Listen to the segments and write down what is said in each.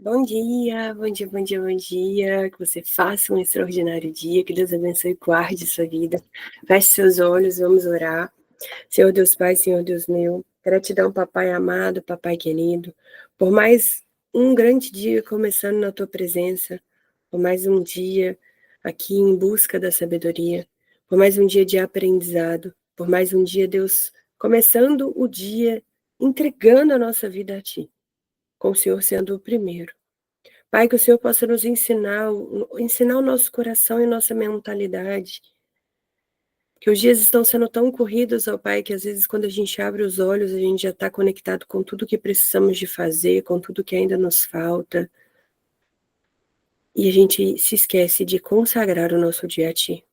Bom dia, bom dia, bom dia, bom dia. Que você faça um extraordinário dia, que Deus abençoe e guarde sua vida. Feche seus olhos, vamos orar. Senhor Deus Pai, Senhor Deus meu, gratidão, papai amado, papai querido, por mais um grande dia começando na tua presença, por mais um dia aqui em busca da sabedoria, por mais um dia de aprendizado, por mais um dia, Deus, começando o dia entregando a nossa vida a ti, com o Senhor sendo o primeiro. Pai, que o Senhor possa nos ensinar o nosso coração e nossa mentalidade. Que os dias estão sendo tão corridos, ó Pai, que às vezes quando a gente abre os olhos, a gente já está conectado com tudo que precisamos de fazer, com tudo que ainda nos falta. E a gente se esquece de consagrar o nosso dia a Ti.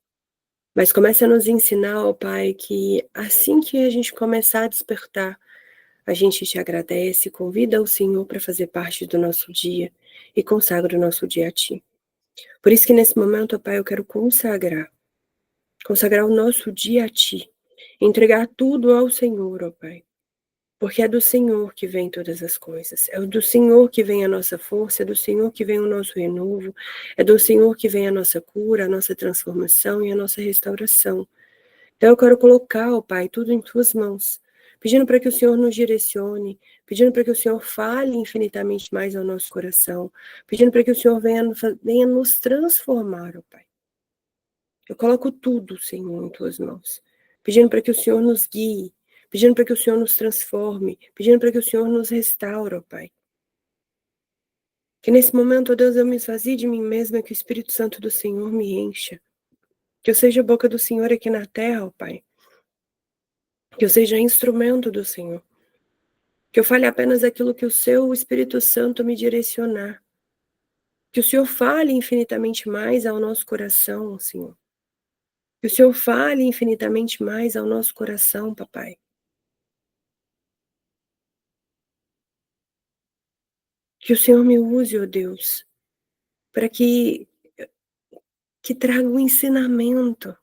Mas começa a nos ensinar, ó Pai, que assim que a gente começar a despertar, a gente te agradece, convida o Senhor para fazer parte do nosso dia e consagra o nosso dia a Ti. Por isso que nesse momento, ó Pai, eu quero consagrar o nosso dia a Ti, entregar tudo ao Senhor, ó Pai, porque é do Senhor que vem todas as coisas, é do Senhor que vem a nossa força, é do Senhor que vem o nosso renovo, é do Senhor que vem a nossa cura, a nossa transformação e a nossa restauração. Então eu quero colocar, ó Pai, tudo em Tuas mãos, pedindo para que o Senhor nos direcione, pedindo para que o Senhor fale infinitamente mais ao nosso coração, pedindo para que o Senhor venha nos transformar, ó Pai. Eu coloco tudo, Senhor, em Tuas mãos, pedindo para que o Senhor nos guie, pedindo para que o Senhor nos transforme, pedindo para que o Senhor nos restaure, ó Pai. Que nesse momento, ó Deus, eu me esvazie de mim mesma, que o Espírito Santo do Senhor me encha. Que eu seja a boca do Senhor aqui na terra, ó Pai. Que eu seja instrumento do Senhor. Que eu fale apenas aquilo que o Seu Espírito Santo me direcionar. Que o Senhor fale infinitamente mais ao nosso coração, Senhor. Que o Senhor fale infinitamente mais ao nosso coração, papai. Que o Senhor me use, ó Deus, para que traga um ensinamento,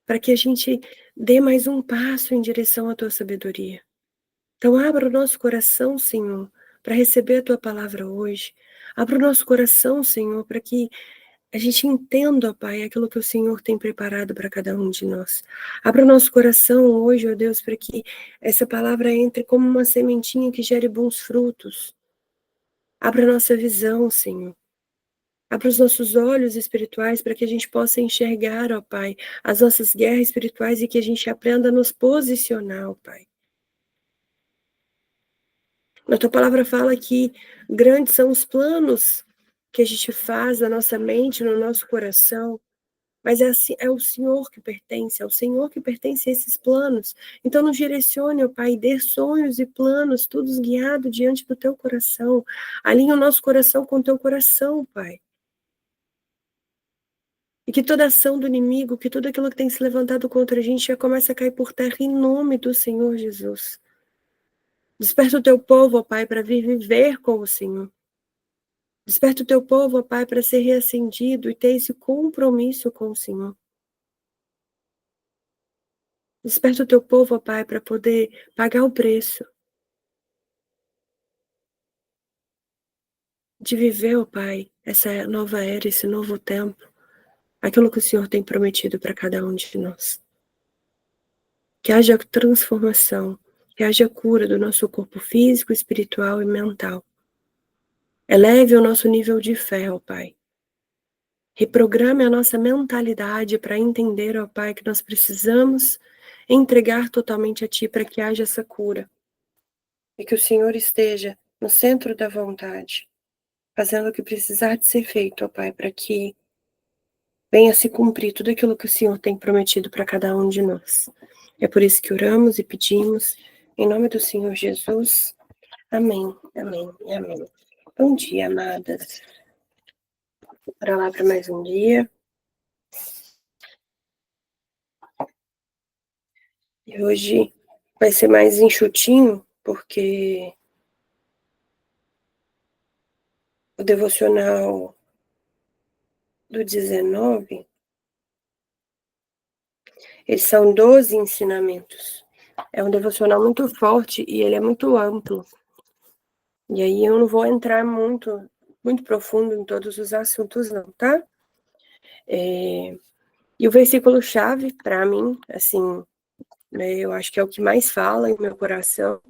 para que a gente dê mais um passo em direção à Tua sabedoria. Então abra o nosso coração, Senhor, para receber a Tua palavra hoje. Abra o nosso coração, Senhor, para que a gente entenda, ó Pai, aquilo que o Senhor tem preparado para cada um de nós. Abra o nosso coração hoje, ó Deus, para que essa palavra entre como uma sementinha que gere bons frutos. Abra a nossa visão, Senhor. Abra os nossos olhos espirituais para que a gente possa enxergar, ó Pai, as nossas guerras espirituais e que a gente aprenda a nos posicionar, ó Pai. Na Tua palavra fala que grandes são os planos que a gente faz na nossa mente, no nosso coração, mas é o Senhor que pertence, é o Senhor que pertence a esses planos. Então nos direcione, ó Pai, dê sonhos e planos, todos guiados diante do Teu coração. Alinha o nosso coração com o Teu coração, Pai. E que toda ação do inimigo, que tudo aquilo que tem se levantado contra a gente já comece a cair por terra em nome do Senhor Jesus. Desperta o Teu povo, ó Pai, para vir viver com o Senhor. Desperta o Teu povo, ó Pai, para ser reacendido e ter esse compromisso com o Senhor. Desperta o Teu povo, ó Pai, para poder pagar o preço de viver, ó Pai, essa nova era, esse novo tempo, aquilo que o Senhor tem prometido para cada um de nós. Que haja transformação, que haja cura do nosso corpo físico, espiritual e mental. Eleve o nosso nível de fé, ó Pai. Reprograme a nossa mentalidade para entender, ó Pai, que nós precisamos entregar totalmente a Ti para que haja essa cura. E que o Senhor esteja no centro da vontade, fazendo o que precisar de ser feito, ó Pai, para que venha se cumprir tudo aquilo que o Senhor tem prometido para cada um de nós. É por isso que oramos e pedimos, em nome do Senhor Jesus. Amém, amém e amém. Bom dia, amadas. Bora lá para mais um dia. E hoje vai ser mais enxutinho, porque o devocional do 19, eles são 12 ensinamentos. É um devocional muito forte e ele é muito amplo. E aí eu não vou entrar muito muito profundo em todos os assuntos, não, tá? E o versículo-chave, para mim, assim, né, eu acho que é o que mais fala em meu coração,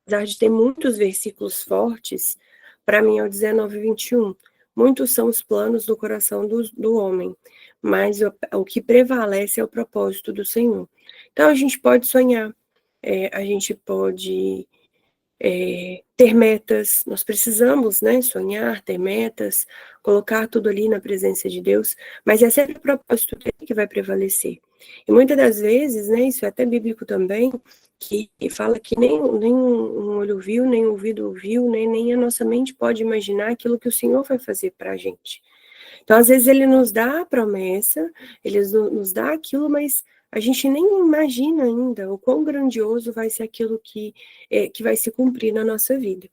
apesar de ter muitos versículos fortes, para mim é o 19:21. Muitos são os planos do coração do homem, mas o que prevalece é o propósito do Senhor. Então a gente pode sonhar, a gente pode ter metas, nós precisamos, né, sonhar, ter metas, colocar tudo ali na presença de Deus, mas é sempre o propósito dele que vai prevalecer. E muitas das vezes, né, isso é até bíblico também, que fala que nem um olho viu, nem um ouvido ouviu, nem a nossa mente pode imaginar aquilo que o Senhor vai fazer para a gente. Então, às vezes, ele nos dá a promessa, ele nos dá aquilo, mas a gente nem imagina ainda o quão grandioso vai ser aquilo que vai se cumprir na nossa vida.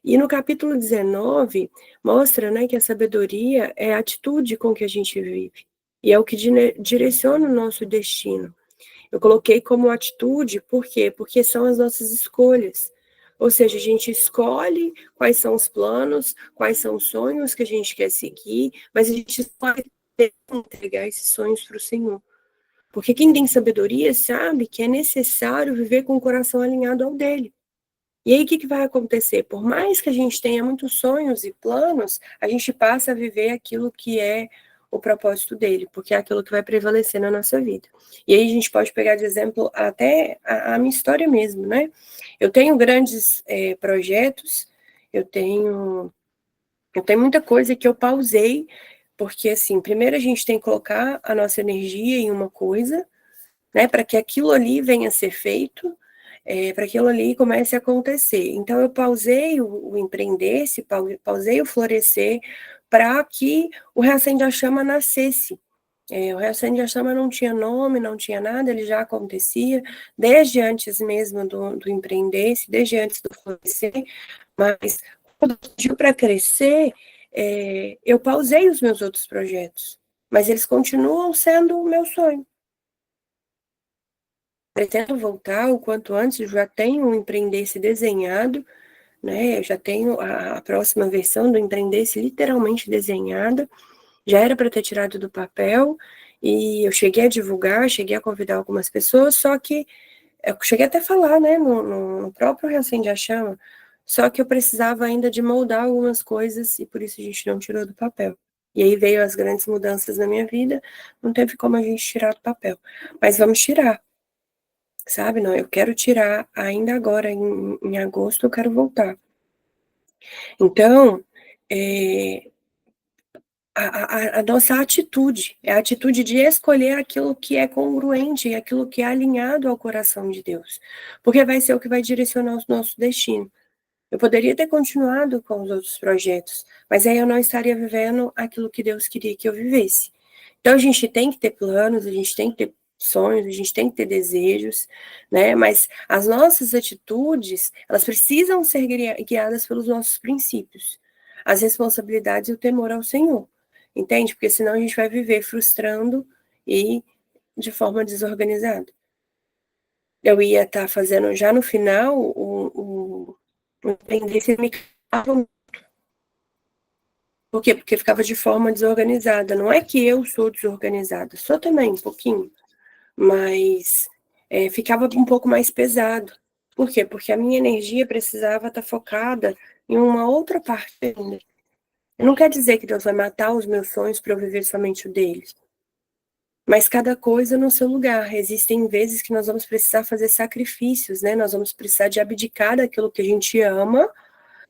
E no capítulo 19, mostra, né, que a sabedoria é a atitude com que a gente vive. E é o que direciona o nosso destino. Eu coloquei como atitude, por quê? Porque são as nossas escolhas. Ou seja, a gente escolhe quais são os planos, quais são os sonhos que a gente quer seguir, mas a gente escolhe entregar esses sonhos para o Senhor. Porque quem tem sabedoria sabe que é necessário viver com o coração alinhado ao dele. E aí, o que vai acontecer? Por mais que a gente tenha muitos sonhos e planos, a gente passa a viver aquilo que é o propósito dele, porque é aquilo que vai prevalecer na nossa vida. E aí a gente pode pegar de exemplo até a minha história mesmo, né? Eu tenho grandes projetos, eu tenho muita coisa que eu pausei, porque assim, primeiro a gente tem que colocar a nossa energia em uma coisa, né, para que aquilo ali venha a ser feito, para aquilo ali comece a acontecer. Então, eu pausei o empreender, pausei o florescer, para que o Reacende a Chama nascesse. O Reacende a Chama não tinha nome, não tinha nada, ele já acontecia, desde antes mesmo do empreender, desde antes do florescer, mas quando surgiu para crescer, eu pausei os meus outros projetos, mas eles continuam sendo o meu sonho. Pretendo voltar o quanto antes, já tenho o Empreender-se desenhado, né? Eu já tenho a próxima versão do Empreender-se literalmente desenhada, já era para ter tirado do papel, e eu cheguei a divulgar, cheguei a convidar algumas pessoas, só que eu cheguei até a falar, né, no próprio Reacende a Chama, só que eu precisava ainda de moldar algumas coisas, e por isso a gente não tirou do papel. E aí veio as grandes mudanças na minha vida, não teve como a gente tirar do papel. Mas vamos tirar, sabe? Não, eu quero tirar ainda agora, em agosto, eu quero voltar. Então, a nossa atitude, é a atitude de escolher aquilo que é congruente, aquilo que é alinhado ao coração de Deus, porque vai ser o que vai direcionar o nosso destino. Eu poderia ter continuado com os outros projetos, mas aí eu não estaria vivendo aquilo que Deus queria que eu vivesse. Então a gente tem que ter planos, a gente tem que ter sonhos, a gente tem que ter desejos, né? Mas as nossas atitudes, elas precisam ser guiadas pelos nossos princípios, as responsabilidades e o temor ao Senhor, entende? Porque senão a gente vai viver frustrando e de forma desorganizada. Eu ia estar fazendo já no final o empreender me cansava. Por quê? Porque ficava de forma desorganizada. Não é que eu sou desorganizada, sou também um pouquinho, mas ficava um pouco mais pesado. Por quê? Porque a minha energia precisava estar focada em uma outra parte ainda. Não quer dizer que Deus vai matar os meus sonhos para eu viver somente o deles. Mas cada coisa no seu lugar. Existem vezes que nós vamos precisar fazer sacrifícios, né? Nós vamos precisar de abdicar daquilo que a gente ama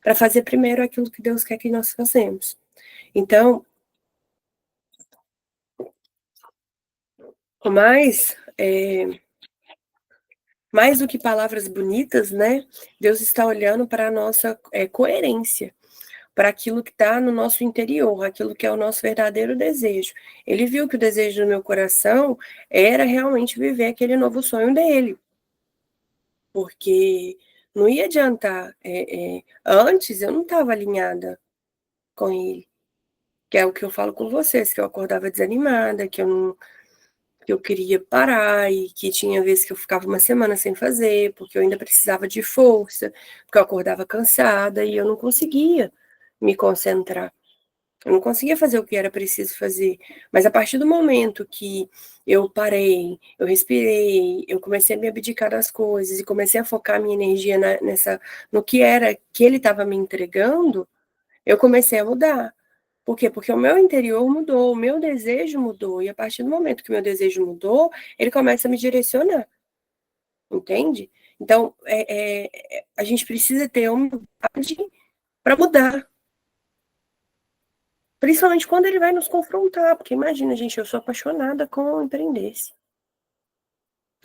para fazer primeiro aquilo que Deus quer que nós façamos. Então, mais, mais do que palavras bonitas, né? Deus está olhando para a nossa coerência, para aquilo que está no nosso interior, aquilo que é o nosso verdadeiro desejo. Ele viu que o desejo do meu coração era realmente viver aquele novo sonho dele, porque não ia adiantar. Antes eu não estava alinhada com ele, que é o que eu falo com vocês, que eu acordava desanimada, que eu queria parar, e que tinha vezes que eu ficava uma semana sem fazer, porque eu ainda precisava de força, porque eu acordava cansada e eu não conseguia me concentrar. Eu não conseguia fazer o que era preciso fazer. Mas a partir do momento que eu parei, eu respirei, eu comecei a me abdicar das coisas e comecei a focar minha energia no que era que ele estava me entregando, eu comecei a mudar. Por quê? Porque o meu interior mudou, o meu desejo mudou. E a partir do momento que o meu desejo mudou, ele começa a me direcionar. Entende? Então, a gente precisa ter humildade para mudar. Principalmente quando ele vai nos confrontar, porque imagina, gente, eu sou apaixonada com o Empreendesse.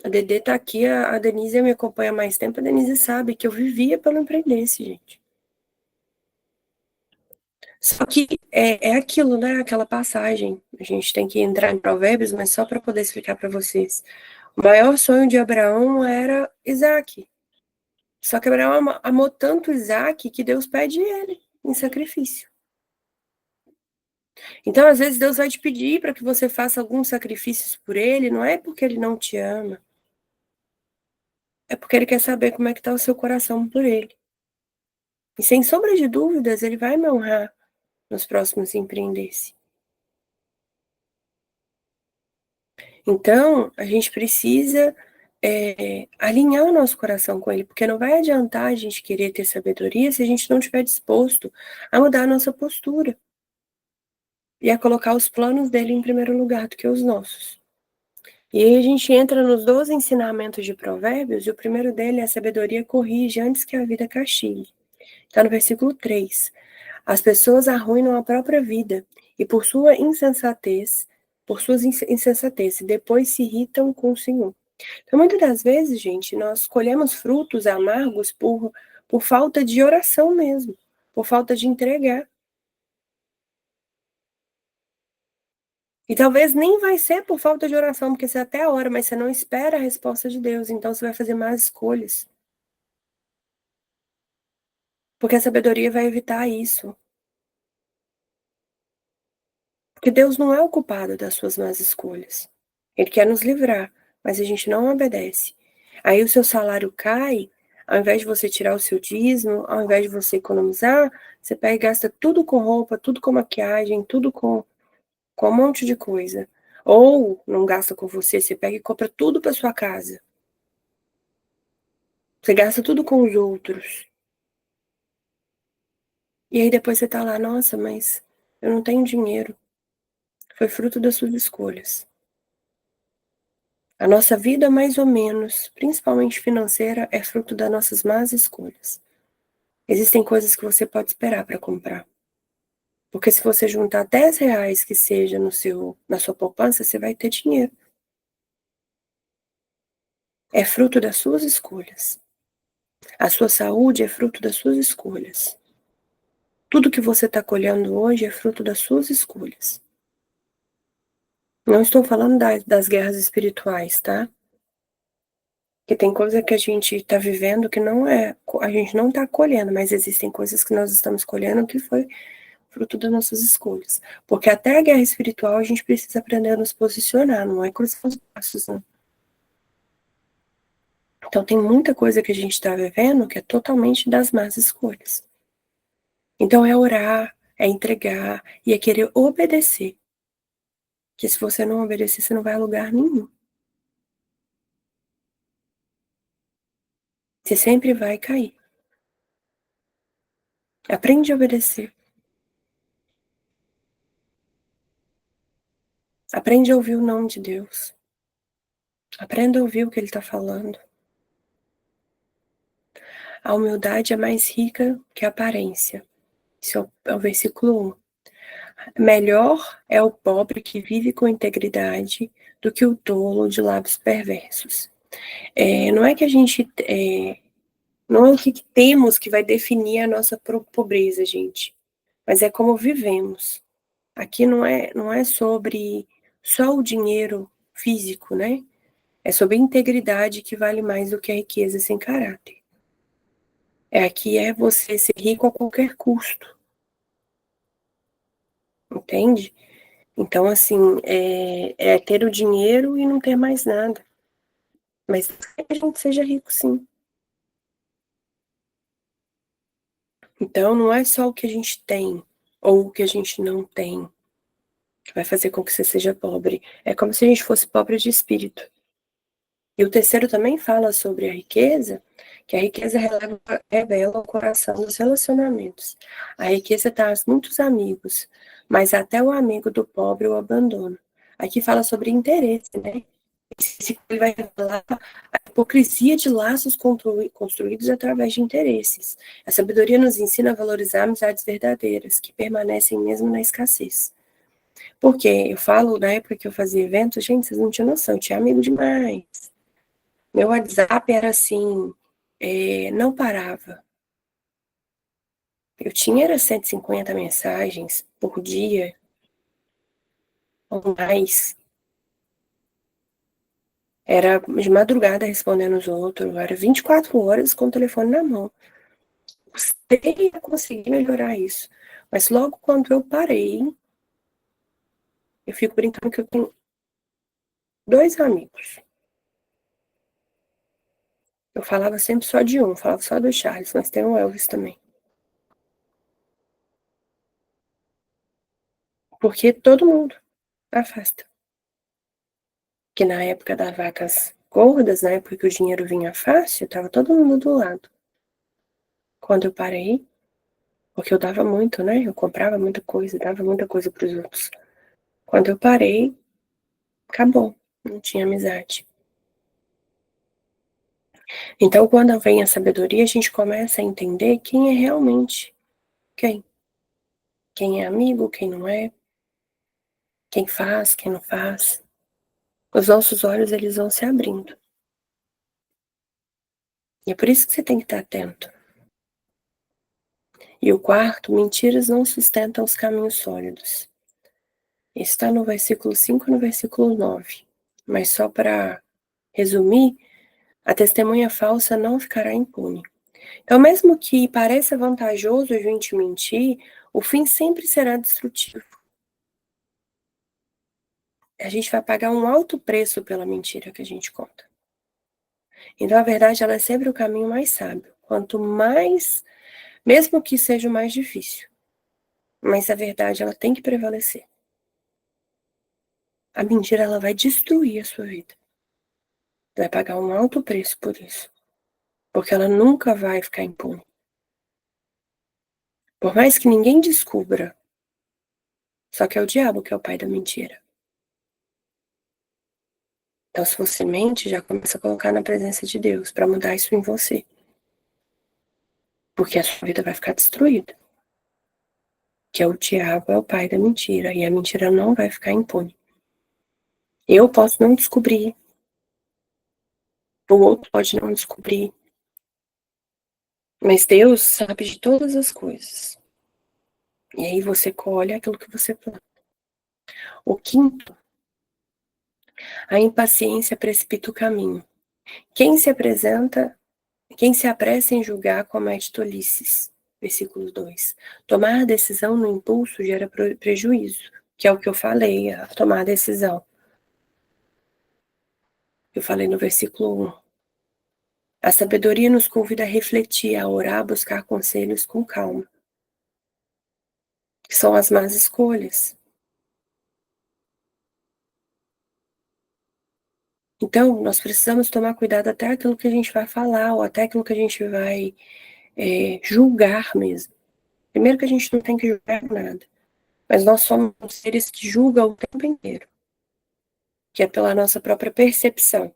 A Dedê tá aqui, a Denise me acompanha há mais tempo, a Denise sabe que eu vivia pelo Empreendesse, gente. Só que é aquilo, né? Aquela passagem. A gente tem que entrar em Provérbios, mas só para poder explicar para vocês. O maior sonho de Abraão era Isaac. Só que Abraão amou tanto Isaac que Deus pede ele em sacrifício. Então, às vezes, Deus vai te pedir para que você faça alguns sacrifícios por ele, não é porque ele não te ama, é porque ele quer saber como é que está o seu coração por ele. E sem sombra de dúvidas, ele vai me honrar nos próximos empreendesse. Então, a gente precisa alinhar o nosso coração com ele, porque não vai adiantar a gente querer ter sabedoria se a gente não estiver disposto a mudar a nossa postura e a colocar os planos dele em primeiro lugar do que os nossos. E aí a gente entra nos 12 ensinamentos de Provérbios, e o primeiro dele é a sabedoria corrige antes que a vida castigue. Está no versículo 3. As pessoas arruinam a própria vida, e por suas insensatez, depois se irritam com o Senhor. Então, muitas das vezes, gente, nós colhemos frutos amargos por falta de oração mesmo, por falta de entregar. E talvez nem vai ser por falta de oração, porque você até ora, mas você não espera a resposta de Deus, então você vai fazer más escolhas. Porque a sabedoria vai evitar isso. Porque Deus não é o culpado das suas más escolhas. Ele quer nos livrar, mas a gente não obedece. Aí o seu salário cai, ao invés de você tirar o seu dízimo, ao invés de você economizar, você pega e gasta tudo com roupa, tudo com maquiagem, tudo com um monte de coisa. Ou não gasta com você, você pega e compra tudo para sua casa. Você gasta tudo com os outros. E aí depois você tá lá, nossa, mas eu não tenho dinheiro. Foi fruto das suas escolhas. A nossa vida, mais ou menos, principalmente financeira, é fruto das nossas más escolhas. Existem coisas que você pode esperar para comprar. Porque se você juntar R$ 10 que seja na sua poupança, você vai ter dinheiro. É fruto das suas escolhas. A sua saúde é fruto das suas escolhas. Tudo que você está colhendo hoje é fruto das suas escolhas. Não estou falando das guerras espirituais, tá? Que tem coisa que a gente está vivendo que não é, a gente não está colhendo, mas existem coisas que nós estamos colhendo que foi fruto das nossas escolhas. Porque até a guerra espiritual a gente precisa aprender a nos posicionar, não é cruzar os braços, né? Então tem muita coisa que a gente está vivendo que é totalmente das más escolhas. Então é orar, é entregar e é querer obedecer. Que se você não obedecer, você não vai a lugar nenhum. Você sempre vai cair. Aprende a obedecer. Aprende a ouvir o nome de Deus. Aprenda a ouvir o que ele está falando. A humildade é mais rica que a aparência. Isso é o versículo 1. Melhor é o pobre que vive com integridade do que o tolo de lábios perversos. Não é que a gente. Não é o que temos que vai definir a nossa pobreza, gente. Mas é como vivemos. Aqui não é sobre só o dinheiro físico, né? É sobre integridade que vale mais do que a riqueza sem caráter. Aqui é você ser rico a qualquer custo, entende? Então, assim, é ter o dinheiro e não ter mais nada. Mas que a gente seja rico, sim. Então, não é só o que a gente tem ou o que a gente não tem, que vai fazer com que você seja pobre. É como se a gente fosse pobre de espírito. E o terceiro também fala sobre a riqueza, que a riqueza revela o coração dos relacionamentos. A riqueza traz muitos amigos, mas até o amigo do pobre o abandona. Aqui fala sobre interesse, né? Ele vai revelar a hipocrisia de laços construídos através de interesses. A sabedoria nos ensina a valorizar amizades verdadeiras, que permanecem mesmo na escassez. Porque eu falo, na época que eu fazia eventos, gente, vocês não tinham noção, eu tinha amigo demais. Meu WhatsApp era assim, não parava. Eu tinha era 150 mensagens por dia, ou mais. Era de madrugada respondendo os outros, era 24 horas com o telefone na mão. Custei a conseguir melhorar isso. Mas logo quando eu parei, eu fico brincando que eu tenho 2 amigos. Eu falava sempre só de um, falava só do Charles, mas tem o Elvis também. Porque todo mundo afasta. Que na época das vacas gordas, na época que o dinheiro vinha fácil, tava todo mundo do lado. Quando eu parei, porque eu dava muito, né? Eu comprava muita coisa, dava muita coisa pros outros. Quando eu parei, acabou. Não tinha amizade. Então, quando vem a sabedoria, a gente começa a entender quem é realmente quem. Quem é amigo, quem não é. Quem faz, quem não faz. Os nossos olhos, eles vão se abrindo. E é por isso que você tem que estar atento. E o quarto, mentiras não sustentam os caminhos sólidos. Está no versículo 5 e no versículo 9. Mas só para resumir, a testemunha falsa não ficará impune. Então, mesmo que pareça vantajoso a gente mentir, o fim sempre será destrutivo. A gente vai pagar um alto preço pela mentira que a gente conta. Então, a verdade, ela é sempre o caminho mais sábio. Quanto mais, mesmo que seja o mais difícil, mas a verdade, ela tem que prevalecer. A mentira, ela vai destruir a sua vida. Vai pagar um alto preço por isso. Porque ela nunca vai ficar impune. Por mais que ninguém descubra. Só que é o diabo que é o pai da mentira. Então, se você mente, já começa a colocar na presença de Deus para mudar isso em você. Porque a sua vida vai ficar destruída. Que é o diabo, é o pai da mentira. E a mentira não vai ficar impune. Eu posso não descobrir. O outro pode não descobrir. Mas Deus sabe de todas as coisas. E aí você colhe aquilo que você planta. O quinto, a impaciência precipita o caminho. Quem se apressa em julgar comete tolices. Versículo 2. Tomar decisão no impulso gera prejuízo, que é o que eu falei, a tomar decisão. Eu falei no versículo 1. A sabedoria nos convida a refletir, a orar, a buscar conselhos com calma. Que são as más escolhas. Então, nós precisamos tomar cuidado até aquilo que a gente vai falar, ou até aquilo que a gente vai julgar mesmo. Primeiro que a gente não tem que julgar nada. Mas nós somos seres que julgam o tempo inteiro. Que é pela nossa própria percepção.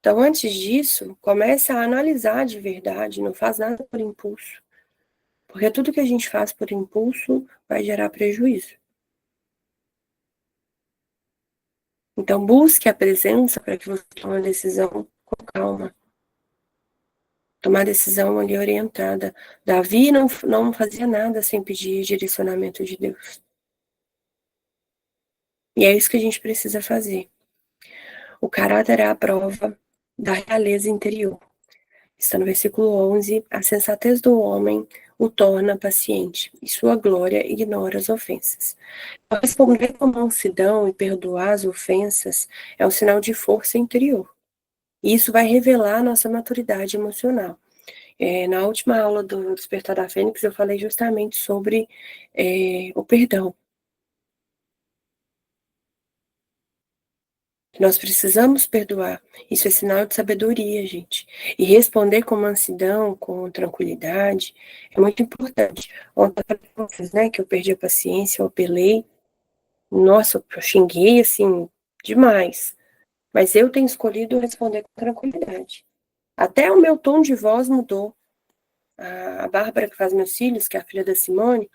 Então, antes disso, comece a analisar de verdade, não faz nada por impulso. Porque tudo que a gente faz por impulso vai gerar prejuízo. Então, busque a presença para que você tome uma decisão com calma. Tomar decisão ali orientada. Davi não fazia nada sem pedir direcionamento de Deus. E é isso que a gente precisa fazer. O caráter é a prova da realeza interior. Está no versículo 11. A sensatez do homem o torna paciente, e sua glória ignora as ofensas. Responder com mansidão e perdoar as ofensas é um sinal de força interior. E isso vai revelar a nossa maturidade emocional. Na última aula do Despertar da Fênix, eu falei justamente sobre o perdão. Nós precisamos perdoar. Isso é sinal de sabedoria, gente. E responder com mansidão, com tranquilidade, é muito importante. Ontem eu falei com vocês, né, que eu perdi a paciência, eu apelei. Nossa, eu xinguei, assim, demais. Mas eu tenho escolhido responder com tranquilidade. Até o meu tom de voz mudou. A Bárbara, que faz meus filhos, que é a filha da Simone,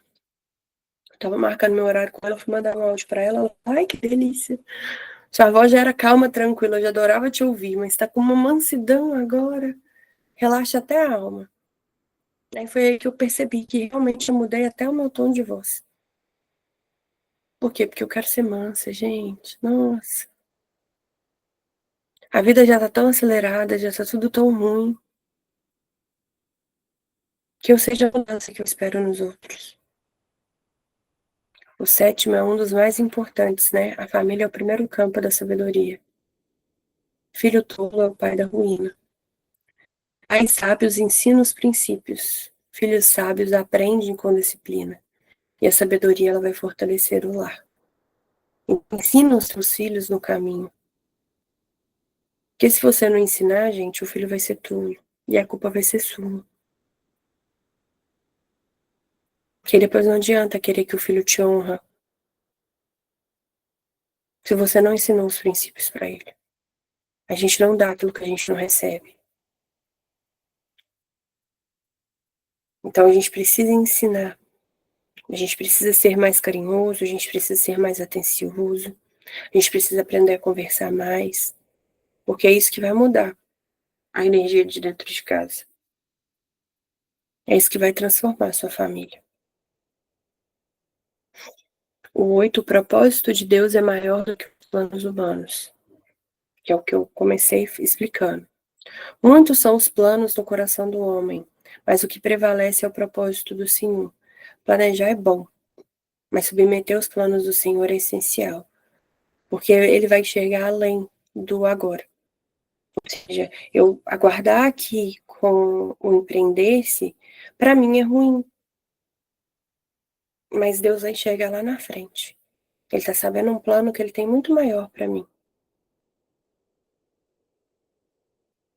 eu tava marcando meu horário com ela, fui mandar um áudio pra ela, ai, que delícia. Sua voz já era calma, tranquila, eu já adorava te ouvir, mas tá com uma mansidão agora, relaxa até a alma. Aí foi aí que eu percebi que realmente eu mudei até o meu tom de voz. Por quê? Porque eu quero ser mansa, gente, nossa. A vida já tá tão acelerada, já tá tudo tão ruim, que eu seja a mudança que eu espero nos outros. O sétimo é um dos mais importantes, né? A família é o primeiro campo da sabedoria. Filho tolo é o pai da ruína. Pais sábios ensinam os princípios. Filhos sábios aprendem com disciplina. E a sabedoria ela vai fortalecer o lar. Ensina os seus filhos no caminho. Porque se você não ensinar, gente, o filho vai ser tolo. E a culpa vai ser sua. Porque depois não adianta querer que o filho te honra se você não ensinou os princípios para ele. A gente não dá aquilo que a gente não recebe. Então a gente precisa ensinar. A gente precisa ser mais carinhoso, a gente precisa ser mais atencioso, a gente precisa aprender a conversar mais, porque é isso que vai mudar a energia de dentro de casa. É isso que vai transformar a sua família. O 8, o propósito de Deus é maior do que os planos humanos, que é o que eu comecei explicando. Muitos são os planos no coração do homem, mas o que prevalece é o propósito do Senhor. Planejar é bom, mas submeter os planos do Senhor é essencial, porque ele vai chegar além do agora. Ou seja, eu aguardar aqui com o empreender-se, para mim é ruim, mas Deus vai chegar lá na frente. Ele está sabendo um plano que ele tem muito maior para mim.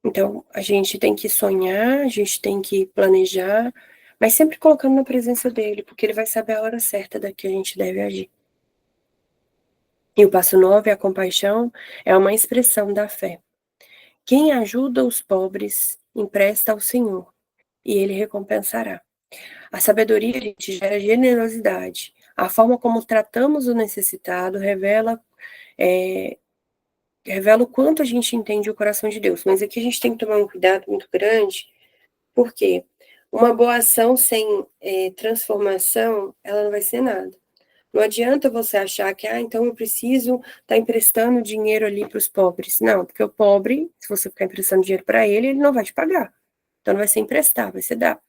Então, a gente tem que sonhar, a gente tem que planejar, mas sempre colocando na presença dele, porque ele vai saber a hora certa da que a gente deve agir. E o passo 9, a compaixão, é uma expressão da fé. Quem ajuda os pobres, empresta ao Senhor, e ele recompensará. A sabedoria, gente, gera generosidade. A forma como tratamos o necessitado revela o quanto a gente entende o coração de Deus. Mas aqui a gente tem que tomar um cuidado muito grande, porque uma boa ação sem transformação, ela não vai ser nada. Não adianta você achar que, então eu preciso estar emprestando dinheiro ali para os pobres. Não, porque o pobre, se você ficar emprestando dinheiro para ele, ele não vai te pagar. Então não vai ser emprestar, vai ser dar.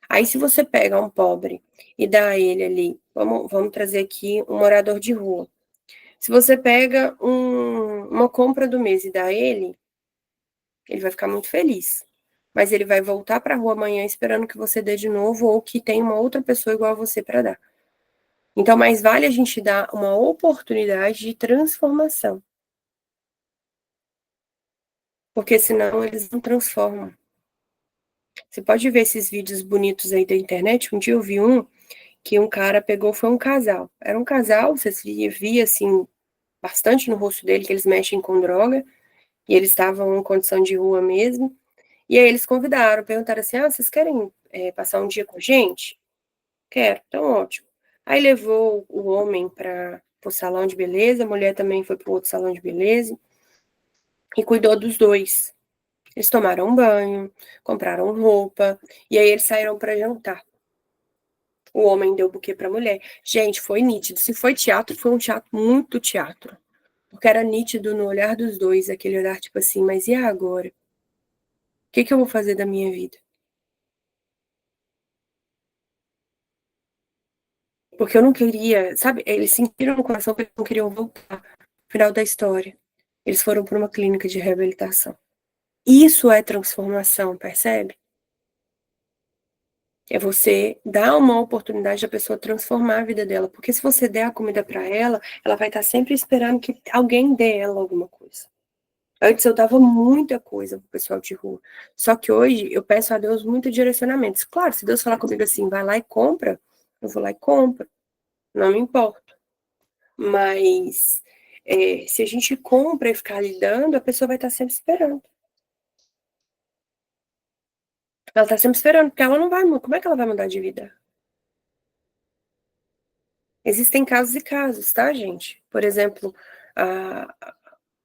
Aí se você pega um pobre e dá a ele ali, vamos trazer aqui um morador de rua. Se você pega uma compra do mês e dá a ele vai ficar muito feliz. Mas ele vai voltar para a rua amanhã esperando que você dê de novo ou que tenha uma outra pessoa igual a você para dar. Então, mais vale a gente dar uma oportunidade de transformação. Porque senão eles não transformam. Você pode ver esses vídeos bonitos aí da internet. Um dia eu vi um que um cara pegou, foi um casal. Era um casal, você via assim, bastante no rosto dele que eles mexem com droga. E eles estavam em condição de rua mesmo. E aí eles convidaram, perguntaram assim, vocês querem passar um dia com a gente? Quero, então ótimo. Aí levou o homem para o salão de beleza, a mulher também foi para o outro salão de beleza e cuidou dos dois. Eles tomaram um banho, compraram roupa e aí eles saíram para jantar. O homem deu o buquê para a mulher. Gente, foi nítido. Se foi teatro, foi um teatro muito teatro. Porque era nítido no olhar dos dois, aquele olhar tipo assim, mas e agora? O que eu vou fazer da minha vida? Porque eu não queria, sabe? Eles sentiram no coração que eles não queriam voltar. Final da história. Eles foram para uma clínica de reabilitação. Isso é transformação, percebe? É você dar uma oportunidade da pessoa transformar a vida dela. Porque se você der a comida para ela, ela vai estar sempre esperando que alguém dê ela alguma coisa. Antes eu dava muita coisa pro pessoal de rua. Só que hoje eu peço a Deus muito direcionamentos. Claro, se Deus falar comigo assim, vai lá e compra, eu vou lá e compro. Não me importo. Mas se a gente compra e ficar lidando, a pessoa vai estar sempre esperando. Ela está sempre esperando, porque ela não vai. Como é que ela vai mudar de vida? Existem casos e casos, tá, gente? Por exemplo, a,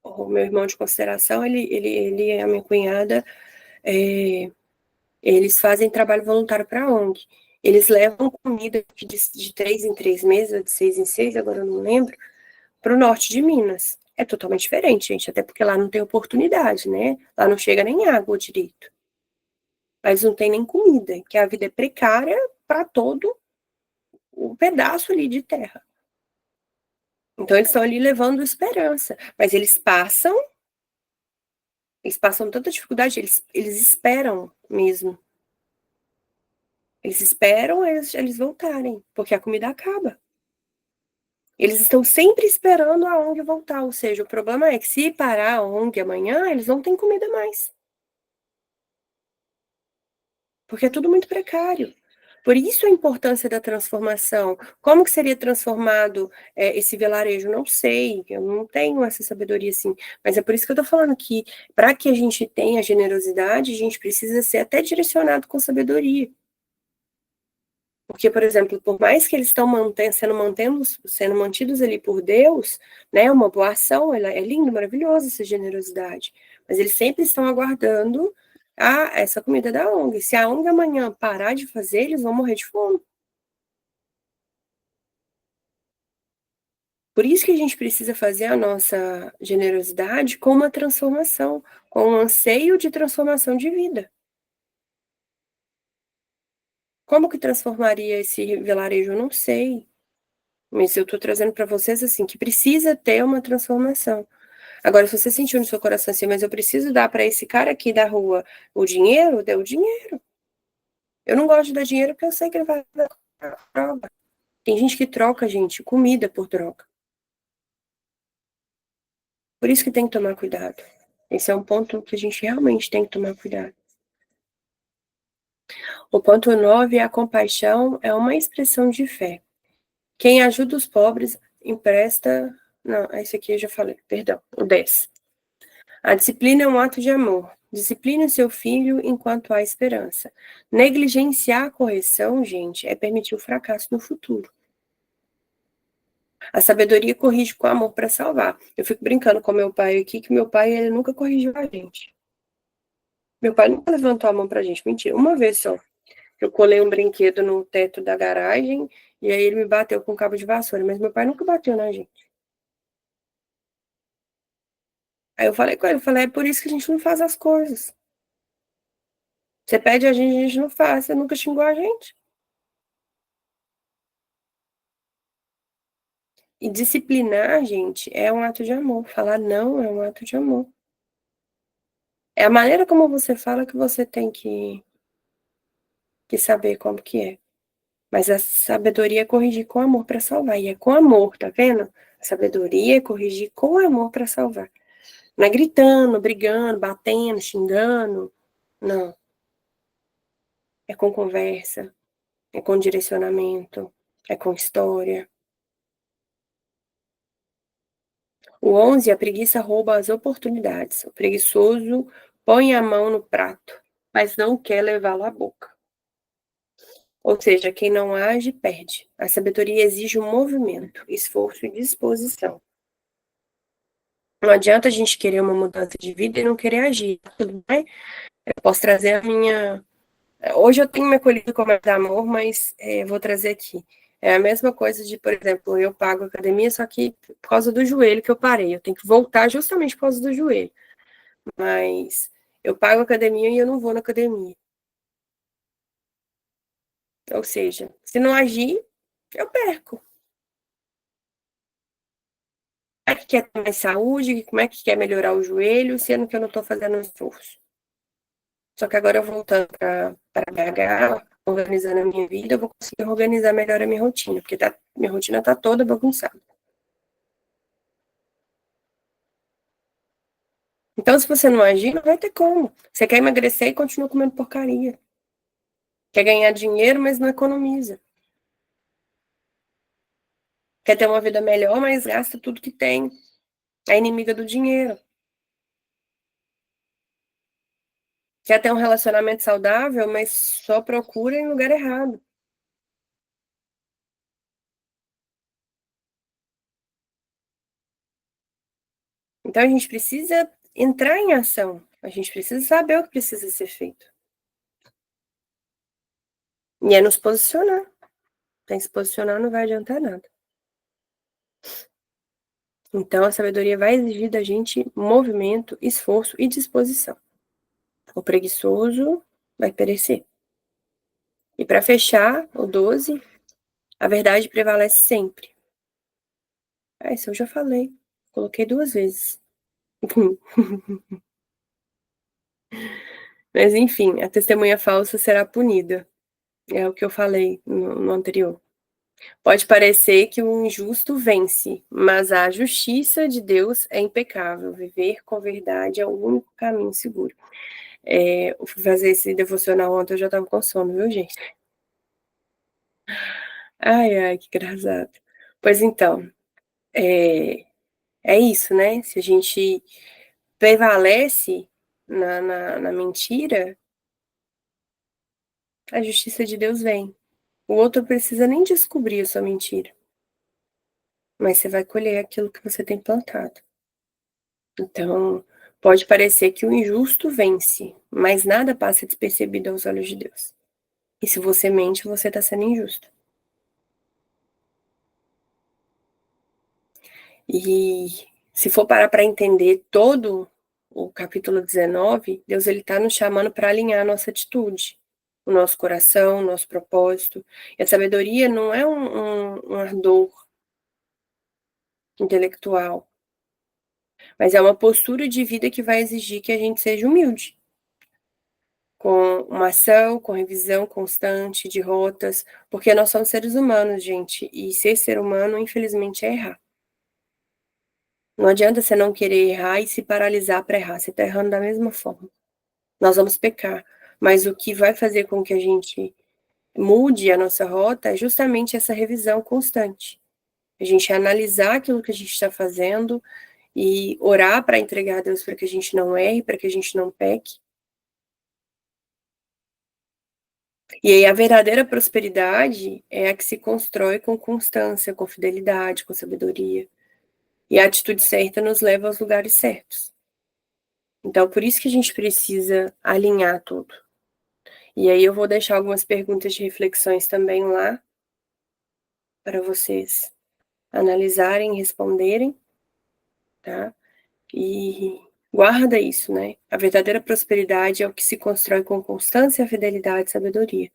o meu irmão de consideração, ele e a minha cunhada, eles fazem trabalho voluntário para a ONG. Eles levam comida de 3 em 3 meses, ou de 6 em 6, agora eu não lembro, para o norte de Minas. É totalmente diferente, gente, até porque lá não tem oportunidade, né? Lá não chega nem água direito. Mas não tem nem comida, que a vida é precária para todo o pedaço ali de terra. Então eles estão ali levando esperança, mas eles passam tanta dificuldade, eles esperam mesmo. Eles esperam eles voltarem, porque a comida acaba. Eles estão sempre esperando a ONG voltar, ou seja, o problema é que se parar a ONG amanhã, eles não têm comida mais. Porque é tudo muito precário. Por isso a importância da transformação. Como que seria transformado esse vilarejo? Não sei, eu não tenho essa sabedoria assim. Mas é por isso que eu estou falando que, para que a gente tenha generosidade, a gente precisa ser até direcionado com sabedoria. Porque, por exemplo, por mais que eles estão sendo mantidos ali por Deus, né, uma boa ação, é lindo, maravilhoso essa generosidade. Mas eles sempre estão aguardando essa comida da ONG. Se a ONG amanhã parar de fazer, eles vão morrer de fome. Por isso que a gente precisa fazer a nossa generosidade com uma transformação, com um anseio de transformação de vida. Como que transformaria esse vilarejo? Eu não sei. Mas eu estou trazendo para vocês assim que precisa ter uma transformação. Agora, se você sentiu no seu coração assim, mas eu preciso dar para esse cara aqui da rua o dinheiro, dê o dinheiro. Eu não gosto de dar dinheiro porque eu sei que ele vai dar droga. Tem gente que troca, gente, comida por droga. Por isso que tem que tomar cuidado. Esse é um ponto que a gente realmente tem que tomar cuidado. O ponto 9 é a compaixão, é uma expressão de fé. Quem ajuda os pobres empresta. Não, esse aqui eu já falei, perdão, o 10. A disciplina é um ato de amor. Discipline o seu filho enquanto há esperança. Negligenciar a correção, gente, é permitir o fracasso no futuro. A sabedoria corrige com amor para salvar. Eu fico brincando com meu pai aqui, que meu pai, ele nunca corrigiu a gente. Meu pai nunca levantou a mão pra gente. Mentira, uma vez só. Eu colei um brinquedo no teto da garagem e aí ele me bateu com um cabo de vassoura, mas meu pai nunca bateu na gente. Aí eu falei com ele, é por isso que a gente não faz as coisas. Você pede a gente não faz, você nunca xingou a gente. E disciplinar, gente, é um ato de amor. Falar não é um ato de amor. É a maneira como você fala que você tem que saber como que é. Mas a sabedoria é corrigir com amor para salvar. E é com amor, tá vendo? A sabedoria é corrigir com amor para salvar. Não é gritando, brigando, batendo, xingando. Não. É com conversa, é com direcionamento, é com história. O 11, a preguiça rouba as oportunidades. O preguiçoso põe a mão no prato, mas não quer levá-lo à boca. Ou seja, quem não age, perde. A sabedoria exige um movimento, esforço e disposição. Não adianta a gente querer uma mudança de vida e não querer agir. Tudo bem? Eu posso trazer a minha. Hoje eu tenho me acolhido com mais amor, mas vou trazer aqui. É a mesma coisa de, por exemplo, eu pago academia, só que por causa do joelho que eu parei. Eu tenho que voltar justamente por causa do joelho. Mas eu pago academia e eu não vou na academia. Ou seja, se não agir, eu perco. Como é que quer ter mais saúde? Como é que quer melhorar o joelho, sendo que eu não estou fazendo esforço? Só que agora voltando para BH, organizando a minha vida, eu vou conseguir organizar melhor a minha rotina, porque minha rotina está toda bagunçada. Então, se você não agir, não vai ter como. Você quer emagrecer e continua comendo porcaria. Quer ganhar dinheiro, mas não economiza. Quer ter uma vida melhor, mas gasta tudo que tem. É inimiga do dinheiro. Quer ter um relacionamento saudável, mas só procura em lugar errado. Então, a gente precisa entrar em ação. A gente precisa saber o que precisa ser feito. E é nos posicionar. Sem se posicionar não vai adiantar nada. Então, a sabedoria vai exigir da gente movimento, esforço e disposição. O preguiçoso vai perecer. E para fechar, o 12, a verdade prevalece sempre. Isso eu já falei. Coloquei 2 vezes. Mas, enfim, a testemunha falsa será punida. É o que eu falei no anterior. Pode parecer que o injusto vence, mas a justiça de Deus é impecável. Viver com verdade é o único caminho seguro. Eu fui fazer esse devocional ontem, eu já estava com sono, viu, gente? Ai, ai, que engraçado. Pois então, é isso, né? Se a gente prevalece na mentira, a justiça de Deus vem. O outro precisa nem descobrir a sua mentira, mas você vai colher aquilo que você tem plantado. Então, pode parecer que o injusto vence, mas nada passa despercebido aos olhos de Deus. E se você mente, você está sendo injusto. E se for parar para entender todo o capítulo 19, Deus ele está nos chamando para alinhar a nossa atitude, o nosso coração, o nosso propósito. E a sabedoria não é um ardor intelectual, mas é uma postura de vida que vai exigir que a gente seja humilde, com uma ação, com revisão constante de rotas, porque nós somos seres humanos, gente, e ser humano, infelizmente, é errar. Não adianta você não querer errar e se paralisar para errar, você está errando da mesma forma. Nós vamos pecar, mas o que vai fazer com que a gente mude a nossa rota é justamente essa revisão constante. A gente analisar aquilo que a gente está fazendo e orar para entregar a Deus para que a gente não erre, para que a gente não peque. E aí a verdadeira prosperidade é a que se constrói com constância, com fidelidade, com sabedoria. E a atitude certa nos leva aos lugares certos. Então, por isso que a gente precisa alinhar tudo. E aí eu vou deixar algumas perguntas de reflexões também lá, para vocês analisarem e responderem, tá? E guarda isso, né? A verdadeira prosperidade é o que se constrói com constância, fidelidade e sabedoria.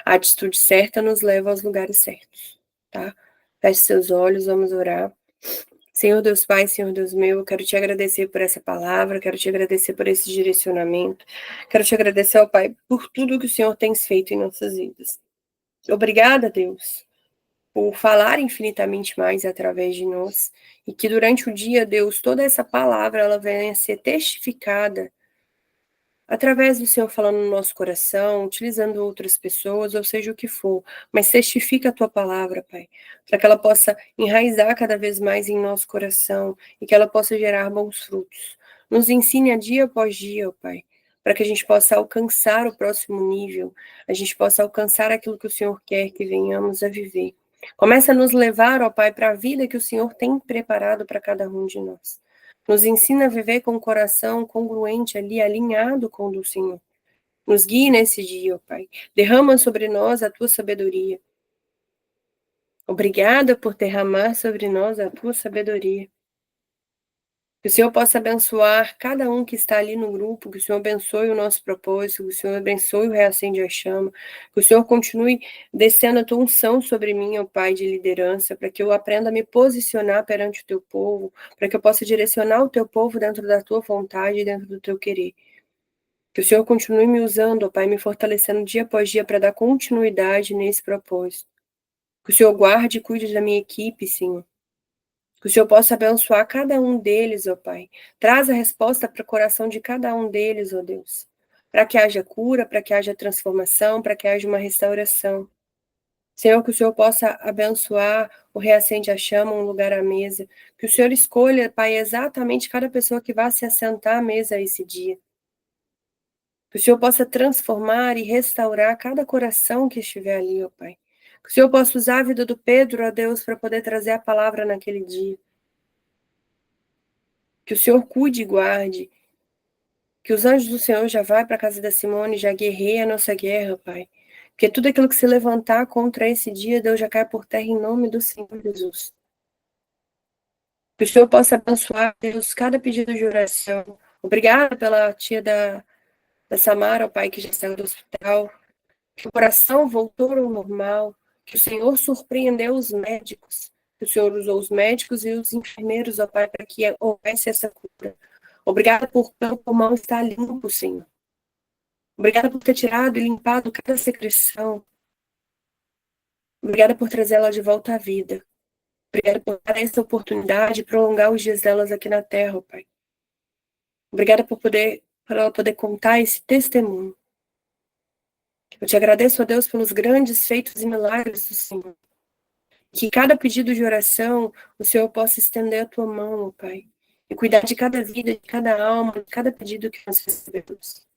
A atitude certa nos leva aos lugares certos, tá? Feche seus olhos, vamos orar. Senhor Deus Pai, Senhor Deus meu, eu quero te agradecer por essa palavra, quero te agradecer por esse direcionamento, quero te agradecer ao Pai por tudo que o Senhor tem feito em nossas vidas. Obrigada, Deus, por falar infinitamente mais através de nós, e que durante o dia, Deus, toda essa palavra ela venha a ser testificada através do Senhor falando no nosso coração, utilizando outras pessoas, ou seja o que for, mas testifica a tua palavra, Pai, para que ela possa enraizar cada vez mais em nosso coração e que ela possa gerar bons frutos. Nos ensine a dia após dia, ó Pai, para que a gente possa alcançar o próximo nível, a gente possa alcançar aquilo que o Senhor quer que venhamos a viver. Começa a nos levar, ó Pai, para a vida que o Senhor tem preparado para cada um de nós. Nos ensina a viver com o coração congruente ali, alinhado com o do Senhor. Nos guie nesse dia, ó Pai. Derrama sobre nós a tua sabedoria. Obrigada por derramar sobre nós a tua sabedoria. Que o Senhor possa abençoar cada um que está ali no grupo, que o Senhor abençoe o nosso propósito, que o Senhor abençoe o Reacende a Chama, que o Senhor continue descendo a tua unção sobre mim, ó Pai, de liderança, para que eu aprenda a me posicionar perante o teu povo, para que eu possa direcionar o teu povo dentro da tua vontade e dentro do teu querer. Que o Senhor continue me usando, ó Pai, me fortalecendo dia após dia para dar continuidade nesse propósito. Que o Senhor guarde e cuide da minha equipe, Senhor. Que o Senhor possa abençoar cada um deles, ó Pai. Traz a resposta para o coração de cada um deles, ó Deus. Para que haja cura, para que haja transformação, para que haja uma restauração. Senhor, que o Senhor possa abençoar o Reacende a Chama, um lugar à mesa. Que o Senhor escolha, Pai, exatamente cada pessoa que vai se assentar à mesa esse dia. Que o Senhor possa transformar e restaurar cada coração que estiver ali, ó Pai. Que o Senhor possa usar a vida do Pedro, ó Deus, para poder trazer a palavra naquele dia. Que o Senhor cuide e guarde. Que os anjos do Senhor já vá para a casa da Simone, já guerreia a nossa guerra, Pai. Porque tudo aquilo que se levantar contra esse dia, Deus já cai por terra em nome do Senhor Jesus. Que o Senhor possa abençoar, Deus, cada pedido de oração. Obrigada pela tia da Samara, ó Pai, que já saiu do hospital. Que o coração voltou ao normal. Que o Senhor surpreendeu os médicos. Que o Senhor usou os médicos e os enfermeiros, ó Pai, para que houvesse essa cura. Obrigada pelo pulmão estar limpo, Senhor. Obrigada por ter tirado e limpado cada secreção. Obrigada por trazer ela de volta à vida. Obrigada por dar essa oportunidade e prolongar os dias delas aqui na Terra, Pai. Obrigada por ela poder contar esse testemunho. Eu te agradeço, ó Deus, pelos grandes feitos e milagres do Senhor. Que cada pedido de oração, o Senhor possa estender a tua mão, ó Pai, e cuidar de cada vida, de cada alma, de cada pedido que nós recebemos.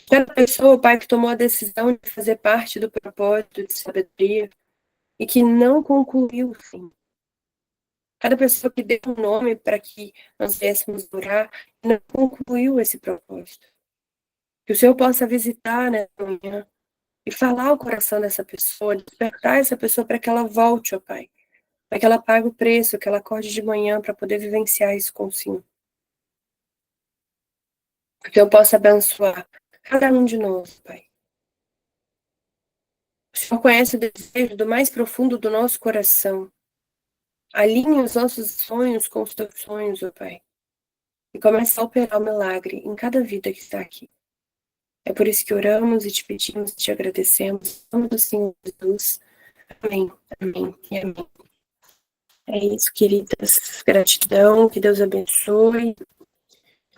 Cada pessoa, Pai, que tomou a decisão de fazer parte do propósito de sabedoria e que não concluiu o fim. Cada pessoa que deu um nome para que nós viéssemos orar e não concluiu esse propósito. Que o Senhor possa visitar nessa manhã e falar ao coração dessa pessoa, despertar essa pessoa para que ela volte, ó Pai. Para que ela pague o preço, que ela acorde de manhã para poder vivenciar isso com o Senhor. Que eu possa abençoar cada um de nós, Pai. O Senhor conhece o desejo do mais profundo do nosso coração. Alinhe os nossos sonhos com os teus sonhos, ó Pai. E comece a operar o milagre em cada vida que está aqui. É por isso que oramos e te pedimos e te agradecemos. Em nome do Senhor Jesus. Amém, amém e amém. É isso, queridas. Gratidão, que Deus abençoe.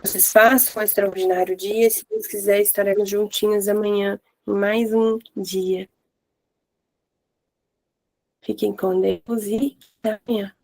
Vocês façam um extraordinário dia. Se Deus quiser, estaremos juntinhas amanhã em mais um dia. Fiquem com Deus e até amanhã.